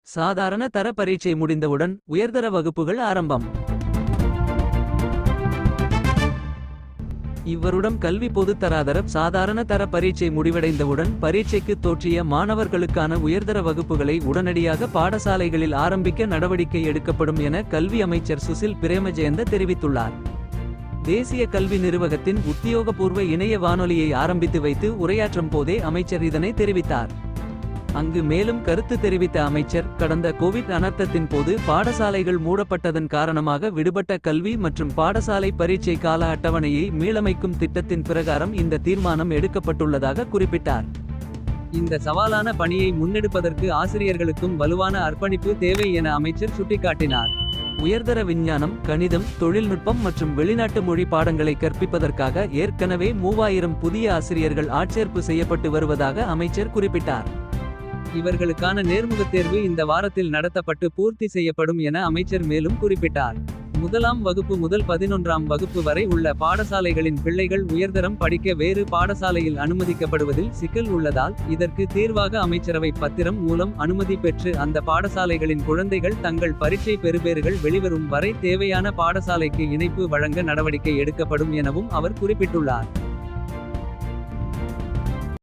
சாதாரண தர பரீட்சை முடிந்தவுடன் உயர்தர வகுப்புகள் ஆரம்பம். இவ்வருடம் கல்வி பொதுத்தராதர சாதாரண தர பரீட்சை முடிவடைந்தவுடன் பரீட்சைக்கு தோற்றிய மாணவர்களுக்கான உயர்தர வகுப்புகளை உடனடியாக பாடசாலைகளில் ஆரம்பிக்க நடவடிக்கை எடுக்கப்படும் என கல்வி அமைச்சர் சுசில் பிரேமஜயந்த தெரிவித்துள்ளார். தேசிய கல்வி நிறுவகத்தின் உத்தியோகபூர்வ இணைய வானொலியை ஆரம்பித்து வைத்து உரையாற்றும் போதே அமைச்சர் இதனை தெரிவித்தார். அங்கு மேலும் கருத்து தெரிவித்த அமைச்சர், கடந்த கோவிட் அனர்த்தத்தின் போது பாடசாலைகள் மூடப்பட்டதன் காரணமாக விடுபட்ட கல்வி மற்றும் பாடசாலை பரீட்சை கால அட்டவணையை மீளமைக்கும் திட்டத்தின் பிரகாரம் இந்த தீர்மானம் எடுக்கப்பட்டுள்ளதாக குறிப்பிட்டார். இந்த சவாலான பணியை முன்னெடுப்பதற்கு ஆசிரியர்களுக்கும் வலுவான அர்ப்பணிப்பு தேவை என அமைச்சர் சுட்டிக்காட்டினார். உயர்தர விஞ்ஞானம், கணிதம், தொழில்நுட்பம் மற்றும் வெளிநாட்டு மொழி பாடங்களை கற்பிப்பதற்காக ஏற்கனவே 3000 புதிய ஆசிரியர்கள் ஆட்சேர்ப்பு செய்யப்பட்டு வருவதாக அமைச்சர் குறிப்பிட்டார். இவர்களுக்கான நேர்முகத் தேர்வு இந்த வாரத்தில் நடத்தப்பட்டு பூர்த்தி செய்யப்படும் என அமைச்சர் மேலும் குறிப்பிட்டார். முதலாம் வகுப்பு முதல் 11ஆம் வகுப்பு வரை உள்ள பாடசாலைகளின் பிள்ளைகள் உயர்தரம் படிக்க வேறு பாடசாலையில் அனுமதிக்கப்படுவதில் சிக்கல் உள்ளதால், இதற்கு தீர்வாக அமைச்சரவை பத்திரம் மூலம் அனுமதி பெற்று அந்த பாடசாலைகளின் குழந்தைகள் தங்கள் பரீட்சை பெறுபேறுகள் வெளிவரும் வரை தேவையான பாடசாலைக்கு இணைப்பு வழங்க நடவடிக்கை எடுக்கப்படும் எனவும் அவர் குறிப்பிட்டுள்ளார்.